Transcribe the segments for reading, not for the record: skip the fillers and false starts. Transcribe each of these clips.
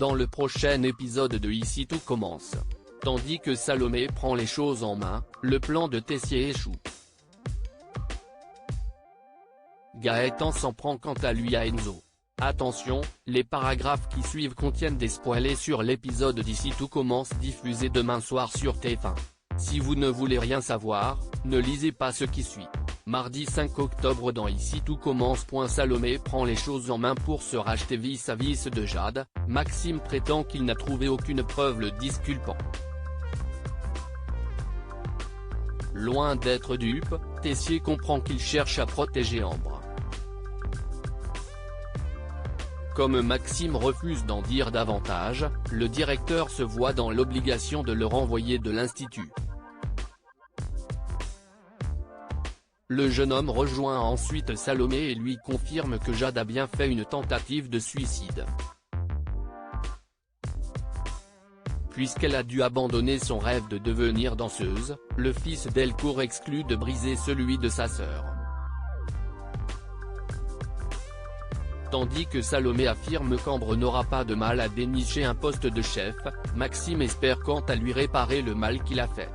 dans le prochain épisode de Ici tout commence. Tandis que Salomé prend les choses en main, le plan de Tessier échoue. Gaëtan s'en prend quant à lui à Enzo. Attention, les paragraphes qui suivent contiennent des spoilers sur l'épisode d'Ici tout commence diffusé demain soir sur TF1. Si vous ne voulez rien savoir, ne lisez pas ce qui suit. Mardi 5 octobre dans Ici tout commence. Salomé prend les choses en main pour se racheter vis-à-vis de Jade. Maxime prétend qu'il n'a trouvé aucune preuve le disculpant. Loin d'être dupe, Tessier comprend qu'il cherche à protéger Ambre. Comme Maxime refuse d'en dire davantage, le directeur se voit dans l'obligation de le renvoyer de l'institut. Le jeune homme rejoint ensuite Salomé et lui confirme que Jade a bien fait une tentative de suicide. Puisqu'elle a dû abandonner son rêve de devenir danseuse, le fils d'Elcourt exclut de briser celui de sa sœur. Tandis que Salomé affirme qu'Ambre n'aura pas de mal à dénicher un poste de chef, Maxime espère quant à lui réparer le mal qu'il a fait.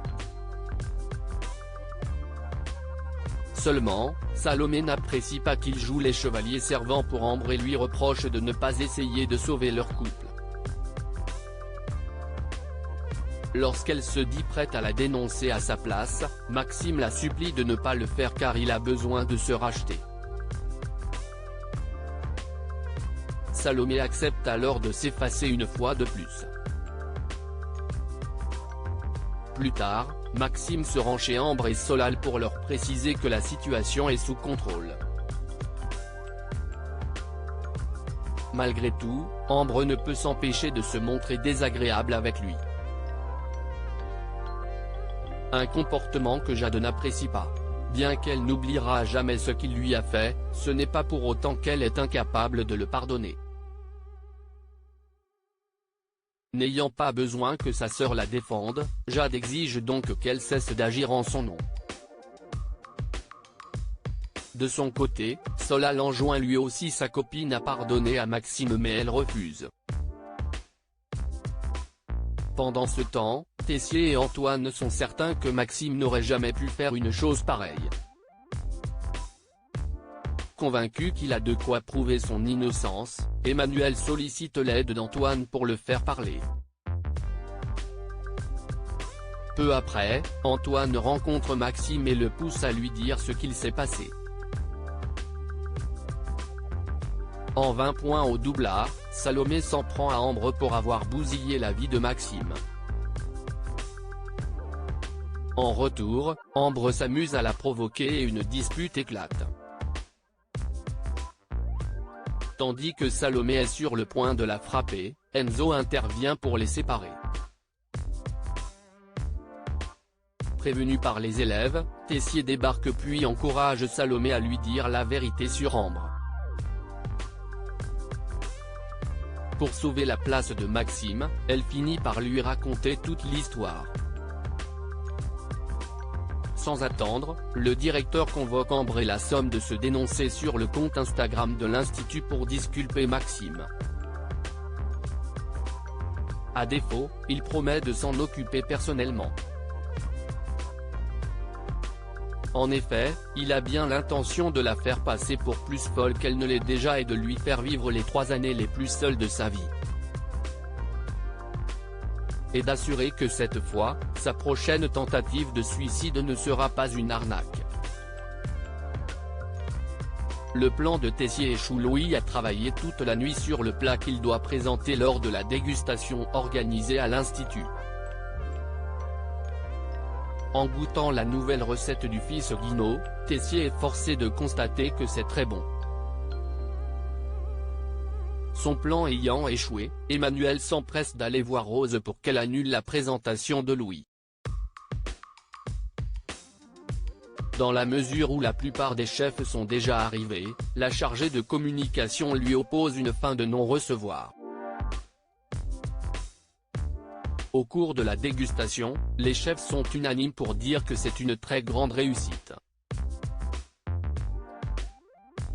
Seulement, Salomé n'apprécie pas qu'il joue les chevaliers servants pour Ambre et lui reproche de ne pas essayer de sauver leur couple. Lorsqu'elle se dit prête à la dénoncer à sa place, Maxime la supplie de ne pas le faire car il a besoin de se racheter. Salomé accepte alors de s'effacer une fois de plus. Plus tard, Maxime se rend chez Ambre et Solal pour leur préciser que la situation est sous contrôle. Malgré tout, Ambre ne peut s'empêcher de se montrer désagréable avec lui. Un comportement que Jade n'apprécie pas. Bien qu'elle n'oubliera jamais ce qu'il lui a fait, ce n'est pas pour autant qu'elle est incapable de le pardonner. N'ayant pas besoin que sa sœur la défende, Jade exige donc qu'elle cesse d'agir en son nom. De son côté, Solal enjoint lui aussi sa copine à pardonner à Maxime mais elle refuse. Pendant ce temps, Tessier et Antoine sont certains que Maxime n'aurait jamais pu faire une chose pareille. Convaincu qu'il a de quoi prouver son innocence, Emmanuel sollicite l'aide d'Antoine pour le faire parler. Peu après, Antoine rencontre Maxime et le pousse à lui dire ce qu'il s'est passé. En 20 points au doublard, Salomé s'en prend à Ambre pour avoir bousillé la vie de Maxime. En retour, Ambre s'amuse à la provoquer et une dispute éclate. Tandis que Salomé est sur le point de la frapper, Enzo intervient pour les séparer. Prévenu par les élèves, Tessier débarque puis encourage Salomé à lui dire la vérité sur Ambre. Pour sauver la place de Maxime, elle finit par lui raconter toute l'histoire. Sans attendre, le directeur convoque Ambre et la somme de se dénoncer sur le compte Instagram de l'Institut pour disculper Maxime. À défaut, il promet de s'en occuper personnellement. En effet, il a bien l'intention de la faire passer pour plus folle qu'elle ne l'est déjà et de lui faire vivre les 3 années les plus seules de sa vie. Et d'assurer que cette fois, sa prochaine tentative de suicide ne sera pas une arnaque. Le plan de Tessier échoue. Louis a travaillé toute la nuit sur le plat qu'il doit présenter lors de la dégustation organisée à l'Institut. En goûtant la nouvelle recette du fils Guinaud, Tessier est forcé de constater que c'est très bon. Son plan ayant échoué, Emmanuel s'empresse d'aller voir Rose pour qu'elle annule la présentation de Louis. Dans la mesure où la plupart des chefs sont déjà arrivés, la chargée de communication lui oppose une fin de non-recevoir. Au cours de la dégustation, les chefs sont unanimes pour dire que c'est une très grande réussite.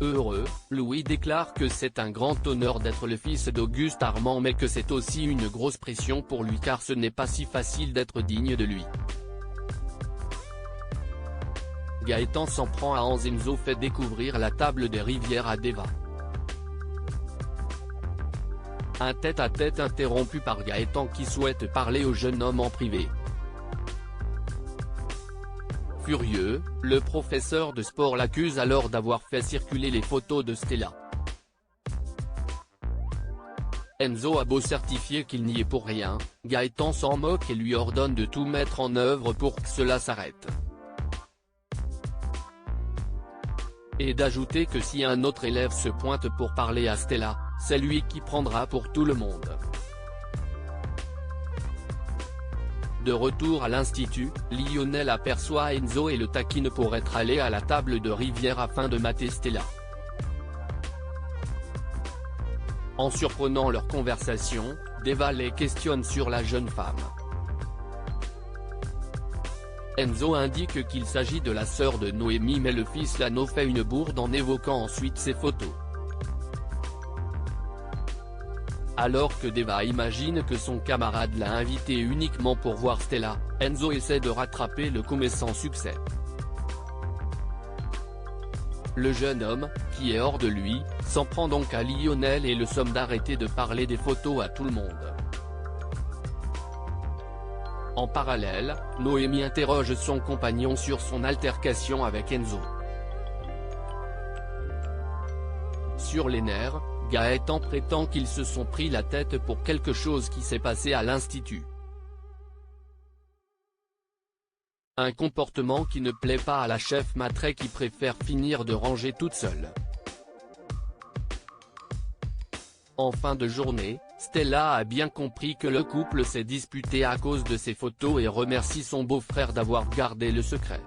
Heureux, Louis déclare que c'est un grand honneur d'être le fils d'Auguste Armand mais que c'est aussi une grosse pression pour lui car ce n'est pas si facile d'être digne de lui. Gaëtan s'en prend à Enzo fait découvrir la table des rivières à Deva. Un tête-à-tête interrompu par Gaëtan qui souhaite parler au jeune homme en privé. Furieux, le professeur de sport l'accuse alors d'avoir fait circuler les photos de Stella. Enzo a beau certifier qu'il n'y est pour rien, Gaëtan s'en moque et lui ordonne de tout mettre en œuvre pour que cela s'arrête. Et d'ajouter que si un autre élève se pointe pour parler à Stella, c'est lui qui prendra pour tout le monde. De retour à l'institut, Lionel aperçoit Enzo et le taquine pour être allé à la table de rivière afin de mater Stella. En surprenant leur conversation, Deva les questionne sur la jeune femme. Enzo indique qu'il s'agit de la sœur de Noémie mais le fils Lano fait une bourde en évoquant ensuite ses photos. Alors que Deva imagine que son camarade l'a invité uniquement pour voir Stella, Enzo essaie de rattraper le coup mais sans succès. Le jeune homme, qui est hors de lui, s'en prend donc à Lionel et le somme d'arrêter de parler des photos à tout le monde. En parallèle, Noémie interroge son compagnon sur son altercation avec Enzo. Sur les nerfs, Gaëtan prétend qu'ils se sont pris la tête pour quelque chose qui s'est passé à l'institut. Un comportement qui ne plaît pas à la chef Matrey qui préfère finir de ranger toute seule. En fin de journée, Stella a bien compris que le couple s'est disputé à cause de ses photos et remercie son beau-frère d'avoir gardé le secret.